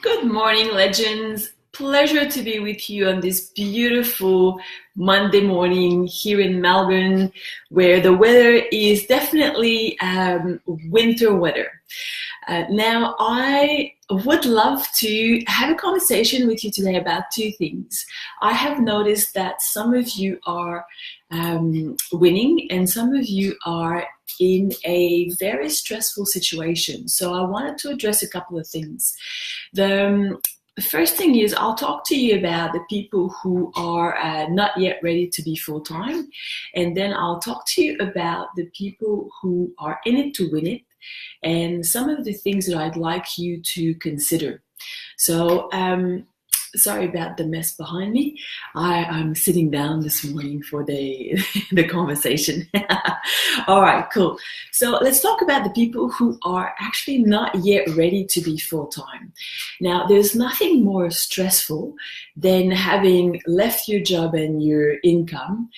Good morning, legends. Pleasure to be with you on this beautiful Monday morning here in Melbourne, where the weather is definitely winter weather. Now, I would love to have a conversation with you today about two things. I have noticed that some of you are winning and some of you are in a very stressful situation. So I wanted to address a couple of things. The first thing is I'll talk to you about the people who are not yet ready to be full-time, and then I'll talk to you about the people who are in it to win it, and some of the things that I'd like you to consider. So, sorry about the mess behind me. I'm sitting down this morning for the the conversation. All right, cool. So let's talk about the people who are actually not yet ready to be full-time. Now, there's nothing more stressful than having left your job and your income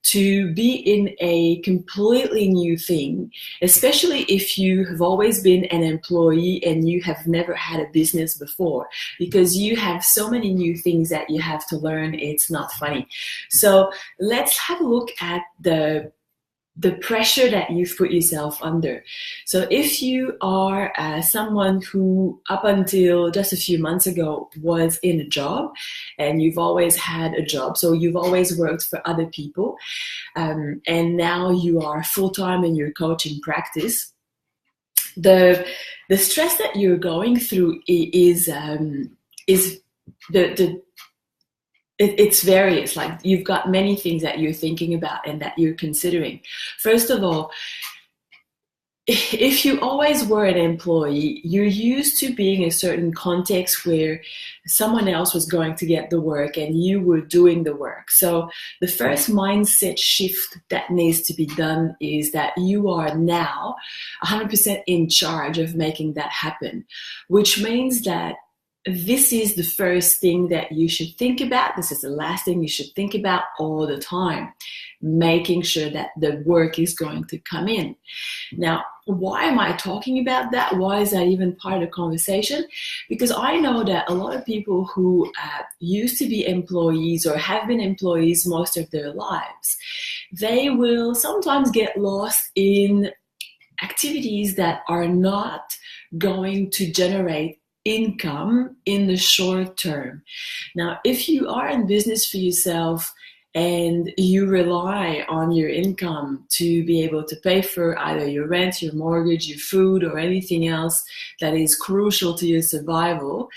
to be in a completely new thing, especially if you have always been an employee and you have never had a business before, because you have so many new things that you have to learn. It's not funny. So let's have a look at the pressure that you've put yourself under. So if you are someone who up until just a few months ago was in a job and you've always had a job, so you've always worked for other people, and now you are full-time in your coaching practice, the stress that you're going through is the it's various. Like, you've got many things that you're thinking about and that you're considering. First of all, if you always were an employee, you're used to being in a certain context where someone else was going to get the work and you were doing the work. So the first mindset shift that needs to be done is that you are now 100% in charge of making that happen, which means that this is the first thing that you should think about. This is the last thing you should think about all the time, making sure that the work is going to come in. Now, why am I talking about that? Why is that even part of the conversation? Because I know that a lot of people who used to be employees or have been employees most of their lives, they will sometimes get lost in activities that are not going to generate income in the short term. Now, if you are in business for yourself and you rely on your income to be able to pay for either your rent, your mortgage, your food, or anything else that is crucial to your survival,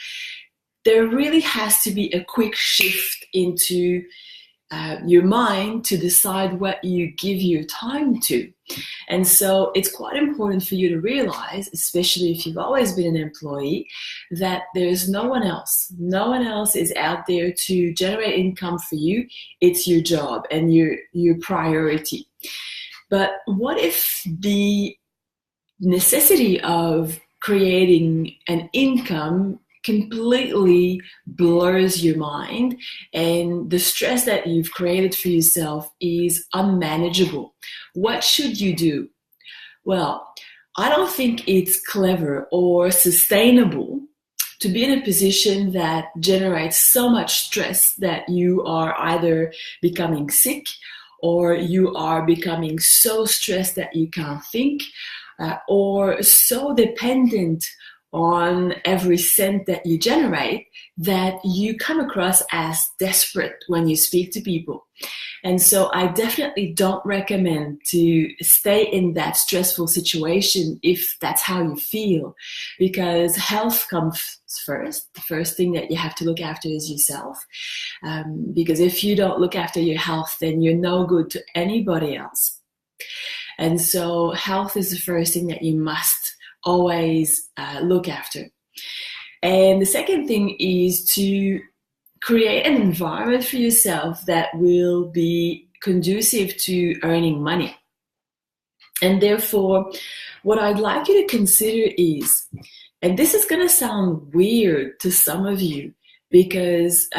there really has to be a quick shift into your mind to decide what you give your time to. And so it's quite important for you to realize, especially if you've always been an employee, that there's no one else. No one else is out there to generate income for you. It's your job and your priority. But what if the necessity of creating an income completely blurs your mind and the stress that you've created for yourself is unmanageable? What should you do? Well, I don't think it's clever or sustainable to be in a position that generates so much stress that you are either becoming sick or you are becoming so stressed that you can't think, or so dependent on every cent that you generate that you come across as desperate when you speak to people. And so I definitely don't recommend to stay in that stressful situation if that's how you feel, because health comes first. The first thing that you have to look after is yourself, because if you don't look after your health, then you're no good to anybody else. And so health is the first thing that you must always look after. And the second thing is to create an environment for yourself that will be conducive to earning money. And therefore, what I'd like you to consider is, and this is going to sound weird to some of you because,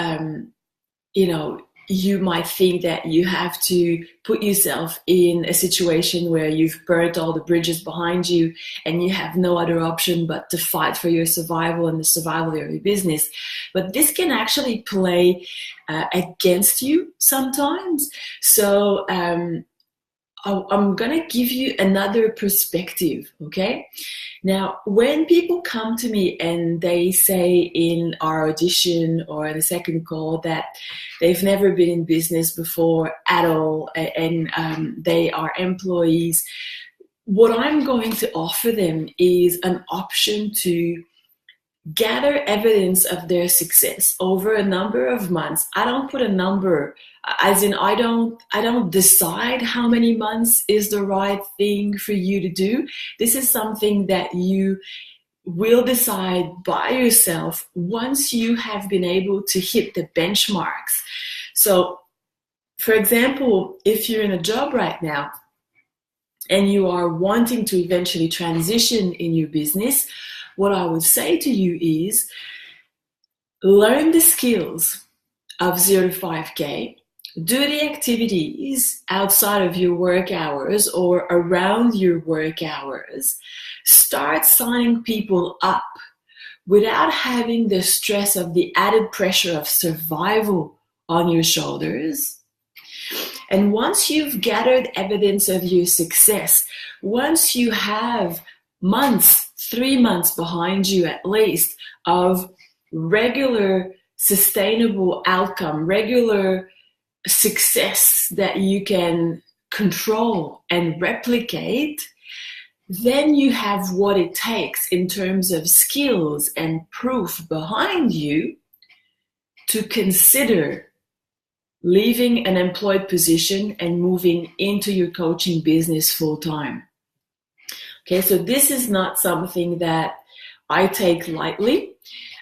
you might think that you have to put yourself in a situation where you've burnt all the bridges behind you and you have no other option but to fight for your survival and the survival of your business. But this can actually play against you sometimes. So I'm going to give you another perspective, okay? Now, when people come to me and they say in our audition or in the second call that they've never been in business before at all and they are employees, what I'm going to offer them is an option to gather evidence of their success over a number of months. I don't put a number, as in I don't decide how many months is the right thing for you to do. This is something that you will decide by yourself once you have been able to hit the benchmarks. So, for example, if you're in a job right now and you are wanting to eventually transition in your business, what I would say to you is learn the skills of 0 to 5K, do the activities outside of your work hours or around your work hours, start signing people up without having the stress of the added pressure of survival on your shoulders. And once you've gathered evidence of your success, once you have months, 3 months behind you at least of regular sustainable outcome, regular success that you can control and replicate, then you have what it takes in terms of skills and proof behind you to consider leaving an employed position and moving into your coaching business full time. Okay, so this is not something that I take lightly.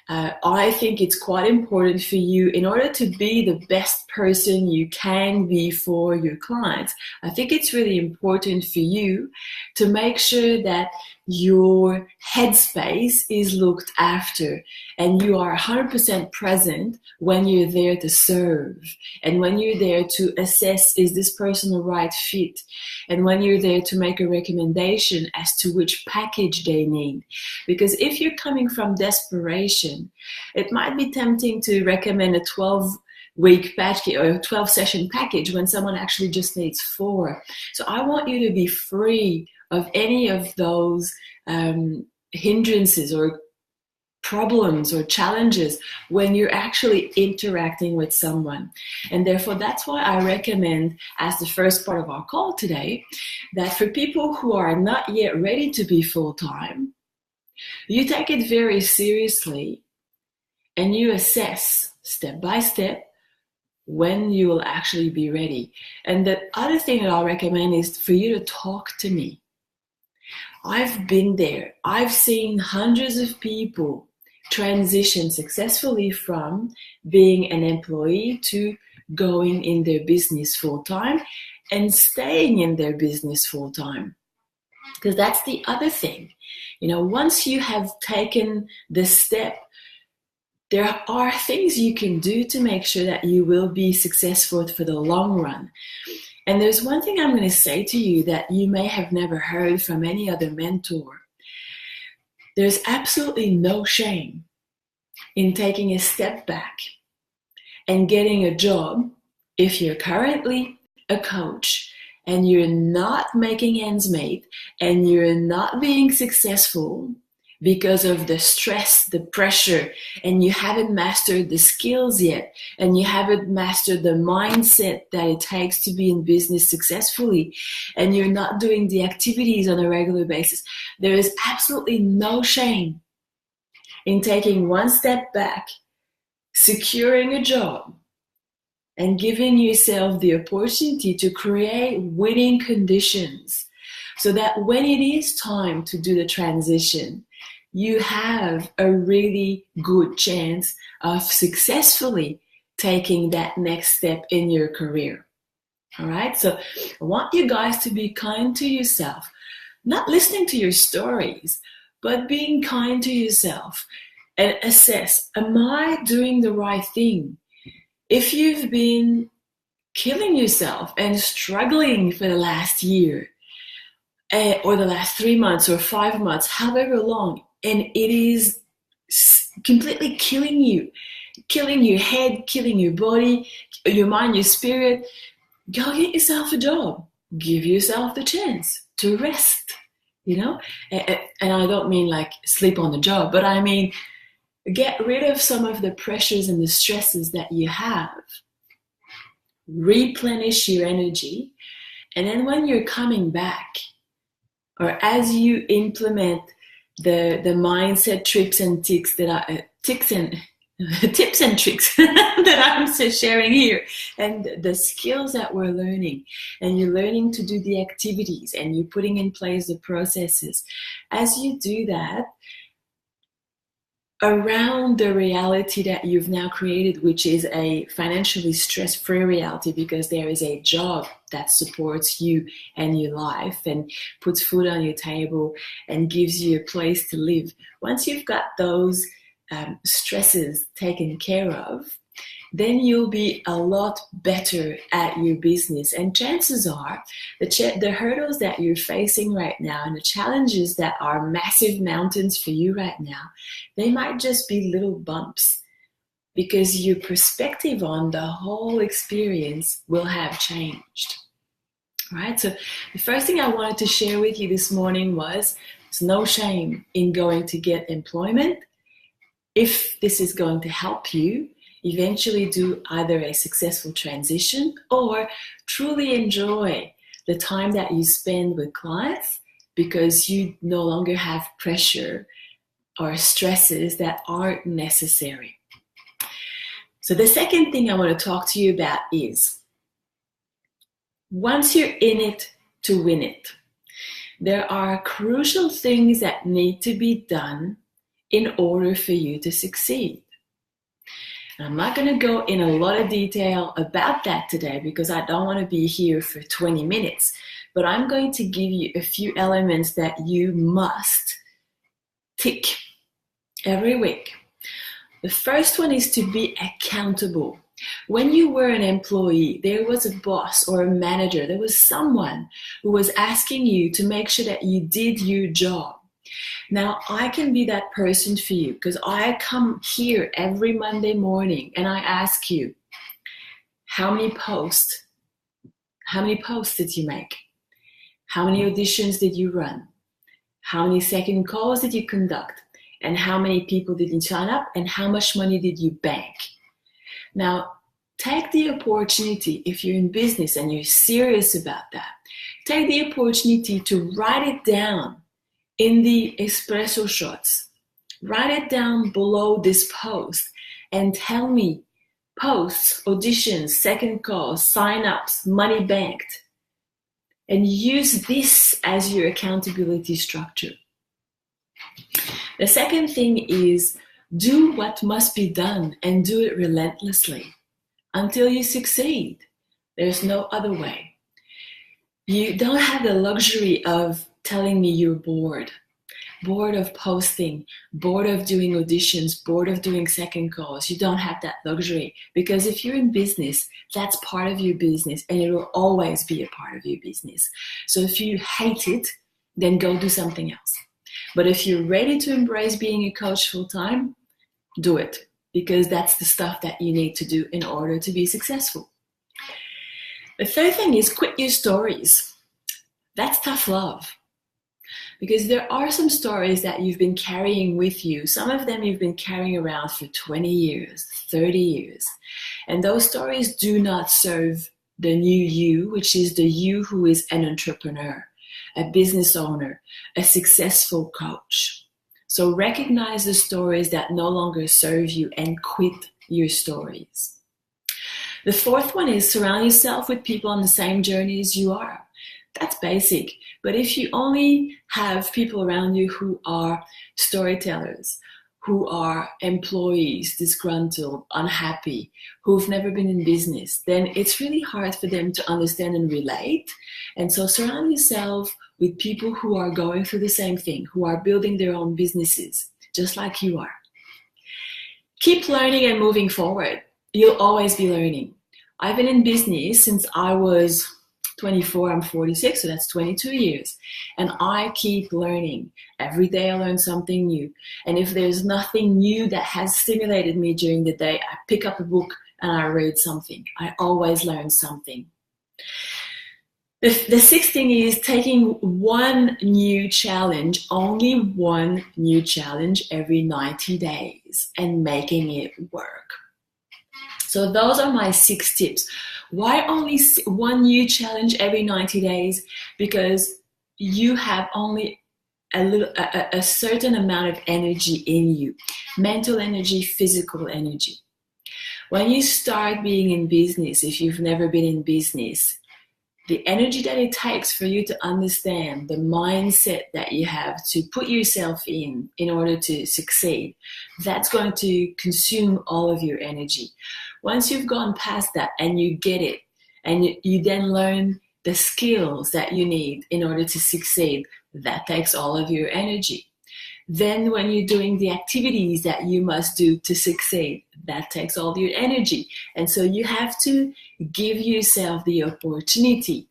I think it's quite important for you in order to be the best person you can be for your clients. I think it's really important for you to make sure that your headspace is looked after and you are 100% present when you're there to serve and when you're there to assess, is this person the right fit? And when you're there to make a recommendation as to which package they need. Because if you're coming from desperation, it might be tempting to recommend a 12-week package or a 12-session package when someone actually just needs 4. So I want you to be free of any of those hindrances or problems or challenges when you're actually interacting with someone. And therefore, that's why I recommend, as the first part of our call today, that for people who are not yet ready to be full-time, you take it very seriously and you assess step by step when you will actually be ready. And the other thing that I'll recommend is for you to talk to me. I've been there. I've seen hundreds of people transition successfully from being an employee to going in their business full-time and staying in their business full-time. Because that's the other thing. You know, once you have taken the step, there are things you can do to make sure that you will be successful for the long run. And there's one thing I'm going to say to you that you may have never heard from any other mentor. There's absolutely no shame in taking a step back and getting a job if you're currently a coach and you're not making ends meet and you're not being successful because of the stress, the pressure, and you haven't mastered the skills yet, and you haven't mastered the mindset that it takes to be in business successfully, and you're not doing the activities on a regular basis. There is absolutely no shame in taking one step back, securing a job, and giving yourself the opportunity to create winning conditions so that when it is time to do the transition, you have a really good chance of successfully taking that next step in your career. All right, so I want you guys to be kind to yourself, not listening to your stories, but being kind to yourself and assess, am I doing the right thing? If you've been killing yourself and struggling for the last year, or the last 3 months or 5 months, however long, and it is completely killing your head, killing your body, your mind, your spirit, go get yourself a job. Give yourself the chance to rest, And I don't mean like sleep on the job, but I mean get rid of some of the pressures and the stresses that you have. Replenish your energy. And then when you're coming back, or as you implement the mindset tips and tricks that I'm sharing here, and the skills that we're learning, and you're learning to do the activities, and you're putting in place the processes, as you do that, around the reality that you've now created, which is a financially stress-free reality, because there is a job that supports you and your life and puts food on your table and gives you a place to live. Once you've got those stresses taken care of, then you'll be a lot better at your business. And chances are the hurdles that you're facing right now and the challenges that are massive mountains for you right now, they might just be little bumps, because your perspective on the whole experience will have changed. All right, so the first thing I wanted to share with you this morning was there's no shame in going to get employment if this is going to help you eventually do either a successful transition or truly enjoy the time that you spend with clients, because you no longer have pressure or stresses that aren't necessary. So the second thing I want to talk to you about is, once you're in it to win it, there are crucial things that need to be done in order for you to succeed. I'm not going to go in a lot of detail about that today, because I don't want to be here for 20 minutes, but I'm going to give you a few elements that you must tick every week. The first one is to be accountable. When you were an employee, there was a boss or a manager, there was someone who was asking you to make sure that you did your job. Now, I can be that person for you, because I come here every Monday morning and I ask you, how many posts did you make? How many auditions did you run? How many second calls did you conduct? And how many people did you sign up? And how much money did you bank? Now, take the opportunity, if you're in business and you're serious about that, take the opportunity to write it down in the ESPRESSO shots. Write it down below this post and tell me posts, auditions, second calls, sign-ups, money banked. And use this as your accountability structure. The second thing is, do what must be done and do it relentlessly until you succeed. There's no other way. You don't have the luxury of telling me you're bored of posting, bored of doing auditions, bored of doing second calls. You don't have that luxury, because if you're in business, that's part of your business, and it will always be a part of your business. So if you hate it, then go do something else. But if you're ready to embrace being a coach full time, do it, because that's the stuff that you need to do in order to be successful. The third thing is, quit your stories. That's tough love. Because there are some stories that you've been carrying with you. Some of them you've been carrying around for 20 years, 30 years. And those stories do not serve the new you, which is the you who is an entrepreneur, a business owner, a successful coach. So recognize the stories that no longer serve you and quit your stories. The fourth one is, surround yourself with people on the same journey as you are. That's basic. But if you only have people around you who are storytellers, who are employees, disgruntled, unhappy, who've never been in business, then it's really hard for them to understand and relate. And so surround yourself with people who are going through the same thing, who are building their own businesses, just like you are. Keep learning and moving forward. you'll always be learning. I've been in business since I was 24, I'm 46, so that's 22 years. And I keep learning. Every day I learn something new. And if there's nothing new that has stimulated me during the day, I pick up a book and I read something. I always learn something. The sixth thing is taking one new challenge, only one new challenge every 90 days and making it work. So those are my 6 tips. Why only one new challenge every 90 days? Because you have only a certain amount of energy in you, mental energy, physical energy. When you start being in business, if you've never been in business, the energy that it takes for you to understand the mindset that you have to put yourself in order to succeed, that's going to consume all of your energy. Once you've gone past that and you get it, and you then learn the skills that you need in order to succeed, that takes all of your energy. Then when you're doing the activities that you must do to succeed, that takes all your energy. And so you have to give yourself the opportunity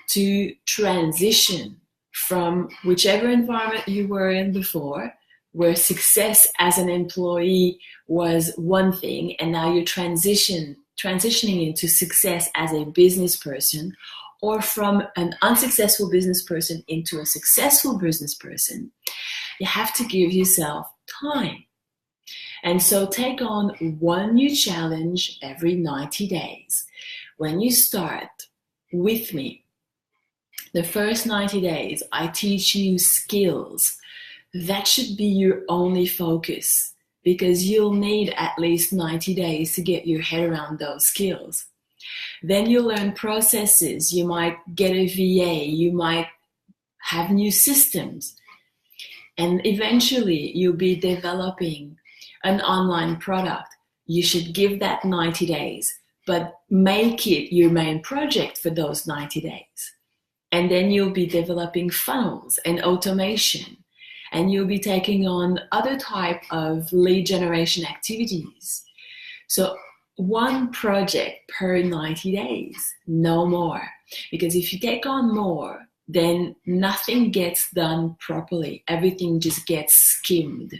to transition from whichever environment you were in before, where success as an employee was one thing, and now you're transitioning into success as a business person, or from an unsuccessful business person into a successful business person. You have to give yourself time. And so take on one new challenge every 90 days. When you start with me, the first 90 days, I teach you skills. That should be your only focus, because you'll need at least 90 days to get your head around those skills. Then you'll learn processes. You might get a VA. You might have new systems. And eventually you'll be developing an online product. You should give that 90 days, but make it your main project for those 90 days. And then you'll be developing funnels and automation, and you'll be taking on other type of lead generation activities. So one project per 90 days, no more. Because if you take on more, then nothing gets done properly. Everything just gets skimmed.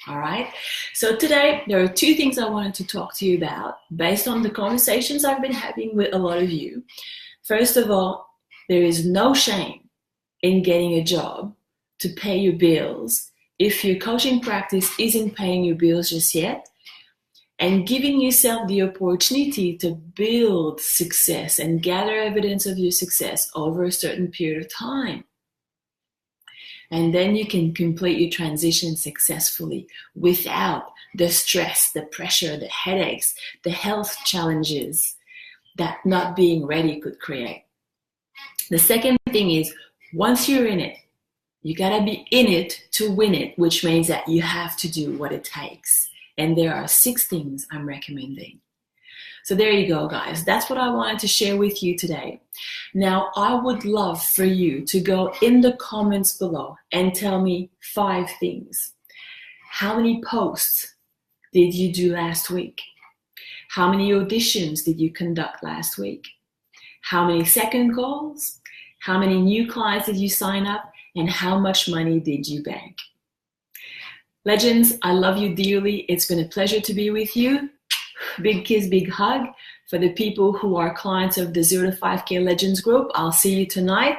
All right. So today, there are 2 things I wanted to talk to you about based on the conversations I've been having with a lot of you. First of all, there is no shame in getting a job to pay your bills if your coaching practice isn't paying your bills just yet, and giving yourself the opportunity to build success and gather evidence of your success over a certain period of time. And then you can complete your transition successfully without the stress, the pressure, the headaches, the health challenges that not being ready could create. The second thing is, once you're in it, you gotta be in it to win it, which means that you have to do what it takes. And there are 6 things I'm recommending. So there you go, guys. That's what I wanted to share with you today. Now, I would love for you to go in the comments below and tell me 5 things. How many posts did you do last week? How many auditions did you conduct last week? How many second calls? How many new clients did you sign up? And how much money did you bank? Legends, I love you dearly. It's been a pleasure to be with you. Big kiss, big hug. For the people who are clients of the 0 to 5K Legends group, I'll see you tonight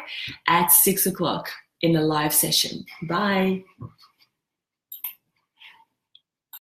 at 6 o'clock in the live session. Bye.